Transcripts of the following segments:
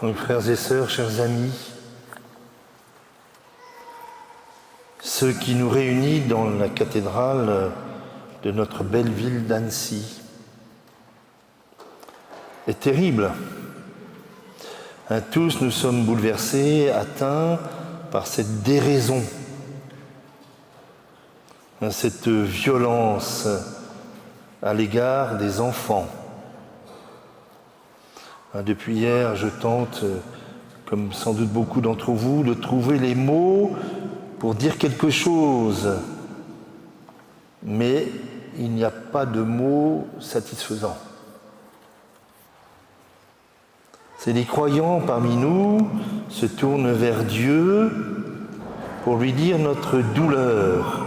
Mes frères et sœurs, chers amis, ce qui nous réunit dans la cathédrale de notre belle ville d'Annecy est terrible. Tous nous sommes bouleversés, atteints par cette déraison, cette violence à l'égard des enfants. Depuis hier, je tente, comme sans doute beaucoup d'entre vous, de trouver les mots pour dire quelque chose. Mais il n'y a pas de mots satisfaisants. C'est les croyants parmi nous se tournent vers Dieu pour lui dire notre douleur,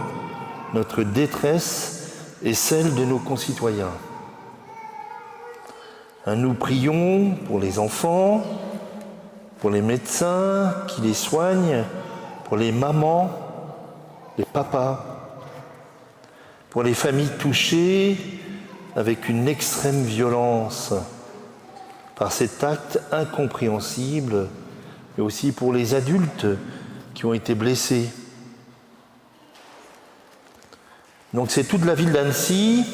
notre détresse et celle de nos concitoyens. Nous prions pour les enfants, pour les médecins qui les soignent, pour les mamans, les papas, pour les familles touchées avec une extrême violence par cet acte incompréhensible, mais aussi pour les adultes qui ont été blessés. Donc c'est toute la ville d'Annecy,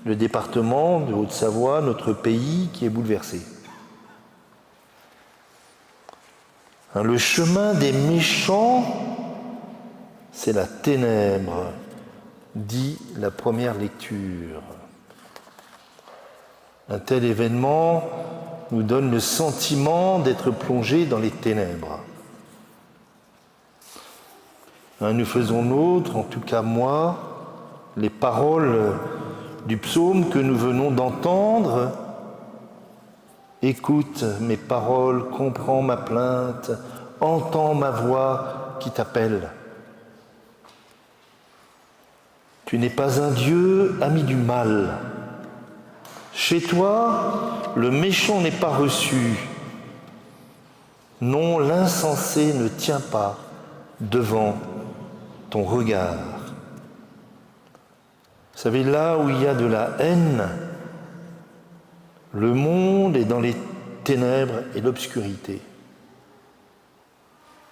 le département de Haute-Savoie, notre pays, qui est bouleversé. Le chemin des méchants, c'est la ténèbre, dit la première lecture. Un tel événement nous donne le sentiment d'être plongés dans les ténèbres. Nous faisons nôtre, en tout cas moi, les paroles du psaume que nous venons d'entendre. Écoute mes paroles, comprends ma plainte, entends ma voix qui t'appelle. Tu n'es pas un Dieu ami du mal. Chez toi, le méchant n'est pas reçu. Non, l'insensé ne tient pas devant ton regard. Vous savez, là où il y a de la haine, le monde est dans les ténèbres et l'obscurité.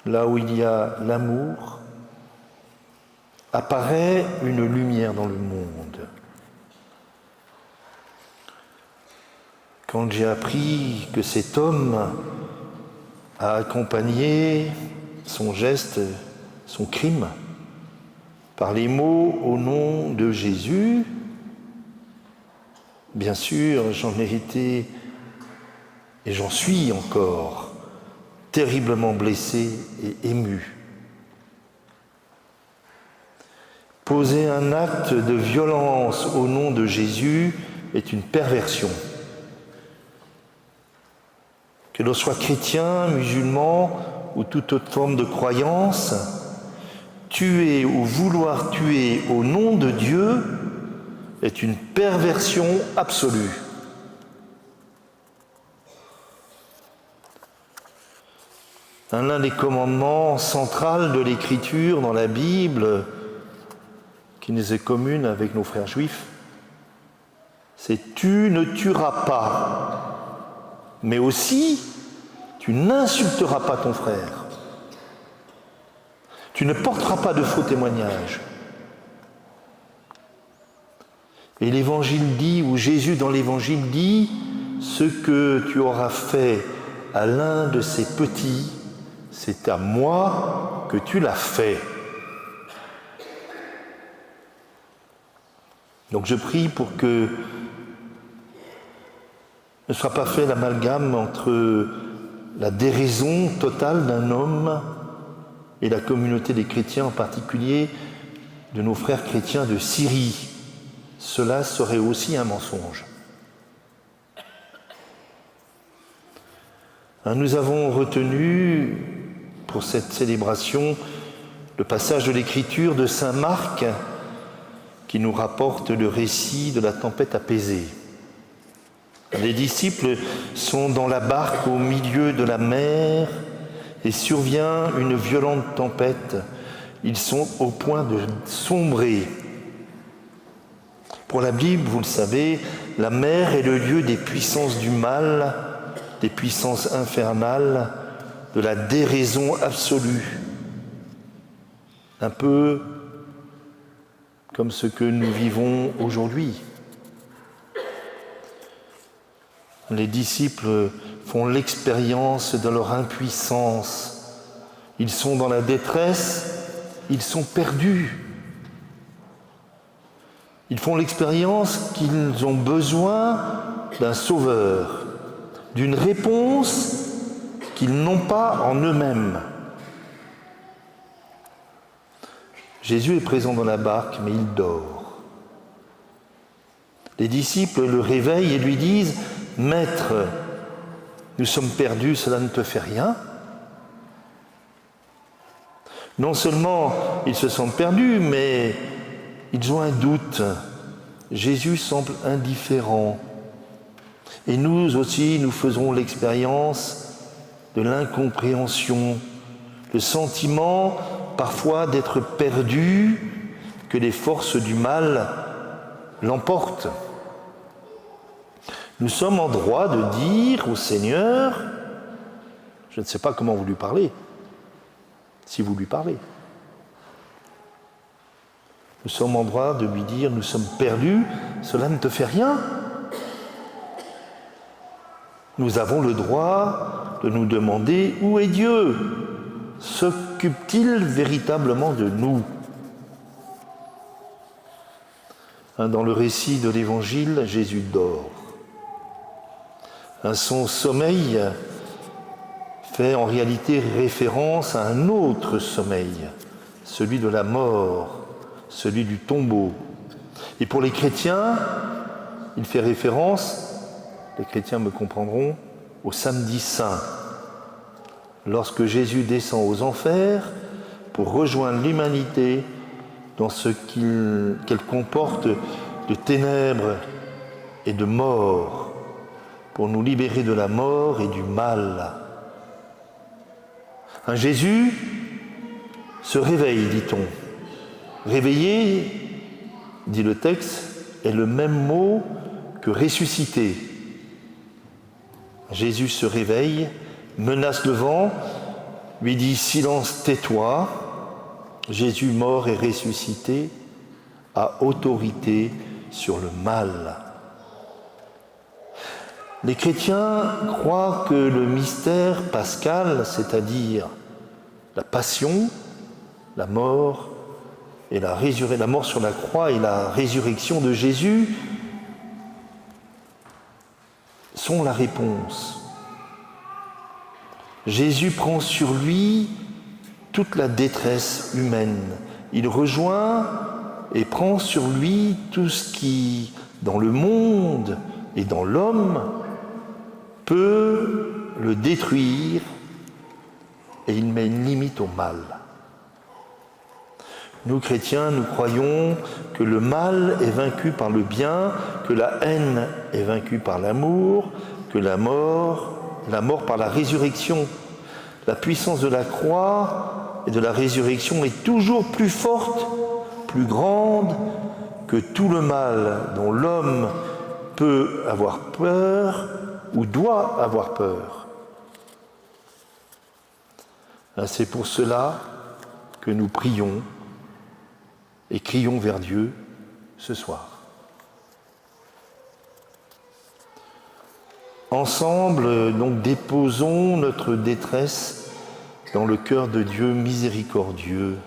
Là où il y a l'amour, apparaît une lumière dans le monde. Quand j'ai appris que cet homme a accompagné son geste, son crime, par les mots au nom de Jésus, bien sûr, j'en ai été, et j'en suis encore, terriblement blessé et ému. Poser un acte de violence au nom de Jésus est une perversion. Que l'on soit chrétien, musulman ou toute autre forme de croyance, tuer ou vouloir tuer au nom de Dieu est une perversion absolue. L'un des commandements centraux de l'Écriture dans la Bible, qui nous est commune avec nos frères juifs, c'est « tu ne tueras pas », mais aussi « tu n'insulteras pas ton frère ». Tu ne porteras pas de faux témoignages. Et l'Évangile dit, ou Jésus dans l'Évangile dit, ce que tu auras fait à l'un de ces petits, c'est à moi que tu l'as fait. Donc je prie pour que ne soit pas fait l'amalgame entre la déraison totale d'un homme et la communauté des chrétiens, en particulier de nos frères chrétiens de Syrie. Cela serait aussi un mensonge. Nous avons retenu pour cette célébration le passage de l'Écriture de saint Marc qui nous rapporte le récit de la tempête apaisée. Les disciples sont dans la barque au milieu de la mer et survient une violente tempête. Ils sont au point de sombrer. Pour la Bible, vous le savez, la mer est le lieu des puissances du mal des puissances infernales, de la déraison absolue. Un peu comme ce que nous vivons aujourd'hui. Les disciples font l'expérience de leur impuissance. Ils sont dans la détresse, ils sont perdus. Ils font l'expérience qu'ils ont besoin d'un sauveur, d'une réponse qu'ils n'ont pas en eux-mêmes. Jésus est présent dans la barque, mais il dort. Les disciples le réveillent et lui disent « Maître, nous sommes perdus, cela ne te fait rien ?» Non seulement ils se sentent perdus, mais ils ont un doute. Jésus semble indifférent. Et nous aussi, nous faisons l'expérience de l'incompréhension, le sentiment parfois d'être perdu, que les forces du mal l'emportent. Nous sommes en droit de dire au Seigneur, je ne sais pas comment vous lui parlez, si vous lui parlez. Nous sommes en droit de lui dire, nous sommes perdus, cela ne te fait rien. Nous avons le droit de nous demander, où est Dieu ? S'occupe-t-il véritablement de nous ? Dans le récit de l'Évangile, Jésus dort. Son sommeil fait en réalité référence à un autre sommeil, celui de la mort, celui du tombeau. Et pour les chrétiens, il fait référence, les chrétiens me comprendront, au samedi saint, lorsque Jésus descend aux enfers pour rejoindre l'humanité dans ce qu'elle comporte de ténèbres et de mort, pour nous libérer de la mort et du mal. Jésus se réveille, dit-on. Réveiller, dit le texte, est le même mot que ressusciter. Jésus se réveille, menace le vent, lui dit « Silence, tais-toi ». Jésus, mort et ressuscité, a autorité sur le mal. Les chrétiens croient que le mystère pascal, c'est-à-dire la passion, la mort et la mort sur la croix et la résurrection de Jésus, sont la réponse. Jésus prend sur lui toute la détresse humaine. Il rejoint et prend sur lui tout ce qui, dans le monde et dans l'homme, peut le détruire, et il met une limite au mal. Nous, chrétiens, nous croyons que le mal est vaincu par le bien, que la haine est vaincue par l'amour, que la mort par la résurrection. La puissance de la croix et de la résurrection est toujours plus forte, plus grande que tout le mal dont l'homme peut avoir peur ou doit avoir peur. C'est pour cela que nous prions et crions vers Dieu ce soir. Ensemble, donc, déposons notre détresse dans le cœur de Dieu miséricordieux.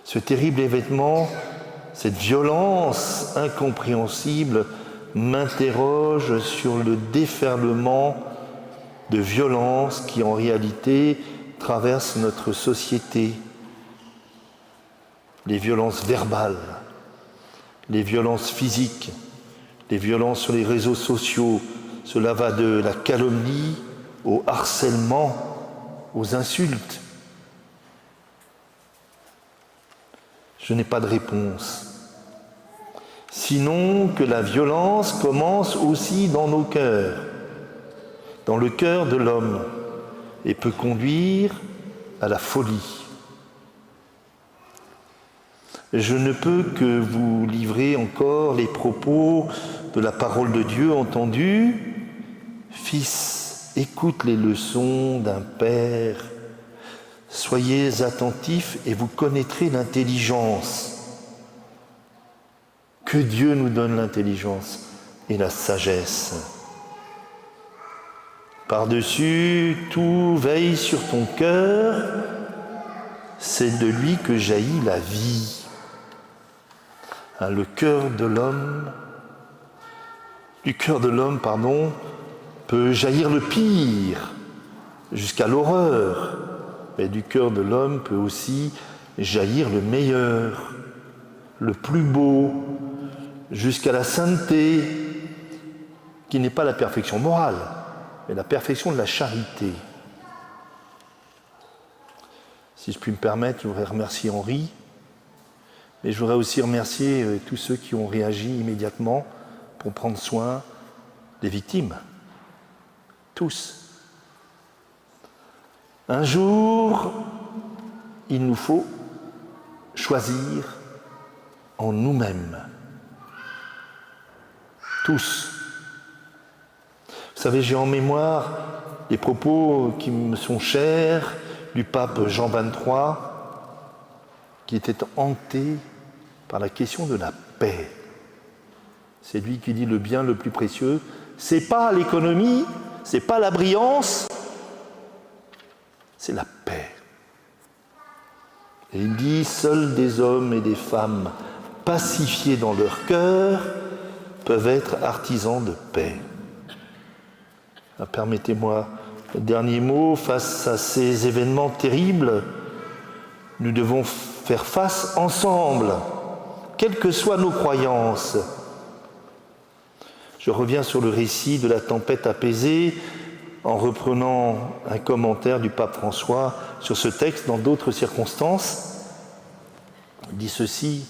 Ce terrible événement, cette violence incompréhensible, m'interroge sur le déferlement de violence qui, en réalité, traverse notre société. Les violences verbales, les violences physiques, les violences sur les réseaux sociaux. Cela va de la calomnie au harcèlement, aux insultes. Je n'ai pas de réponse. Sinon que la violence commence aussi dans nos cœurs, dans le cœur de l'homme, et peut conduire à la folie. Je ne peux que vous livrer encore les propos de la parole de Dieu entendus. Fils, écoute les leçons d'un père. Soyez attentifs et vous connaîtrez l'intelligence. Que Dieu nous donne l'intelligence et la sagesse. Par-dessus tout, veille sur ton cœur, c'est de lui que jaillit la vie. Le cœur de l'homme, peut jaillir le pire, jusqu'à l'horreur. Mais du cœur de l'homme peut aussi jaillir le meilleur, le plus beau, jusqu'à la sainteté, qui n'est pas la perfection morale, mais la perfection de la charité. Si je puis me permettre, je voudrais remercier Henri, mais je voudrais aussi remercier tous ceux qui ont réagi immédiatement pour prendre soin des victimes. Tous. Un jour, il nous faut choisir en nous-mêmes. Tous. Vous savez, j'ai en mémoire des propos qui me sont chers du pape Jean XXIII, qui était hanté par la question de la paix. C'est lui qui dit le bien le plus précieux, c'est pas l'économie, c'est pas la brillance, c'est la paix. Et il dit, seuls des hommes et des femmes pacifiés dans leur cœur peuvent être artisans de paix. Permettez-moi le dernier mot, face à ces événements terribles, nous devons faire face ensemble, quelles que soient nos croyances. Je reviens sur le récit de la tempête apaisée en reprenant un commentaire du pape François sur ce texte dans d'autres circonstances. Il dit ceci: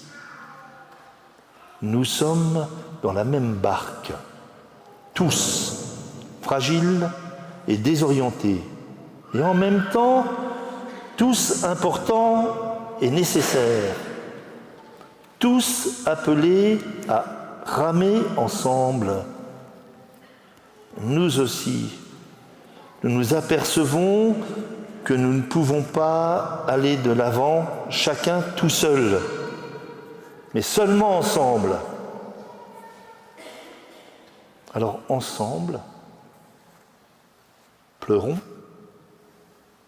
nous sommes dans la même barque, tous fragiles et désorientés, et en même temps tous importants et nécessaires, tous appelés à ramer ensemble. Nous aussi, nous nous apercevons que nous ne pouvons pas aller de l'avant chacun tout seul, mais seulement ensemble. Alors ensemble, pleurons,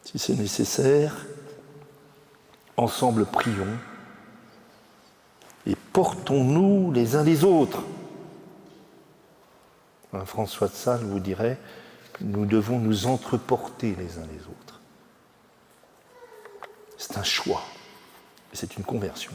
si c'est nécessaire, ensemble prions, et portons-nous les uns les autres. François de Sales vous dirait, nous devons nous entreporter les uns les autres. C'est un choix, c'est une conversion.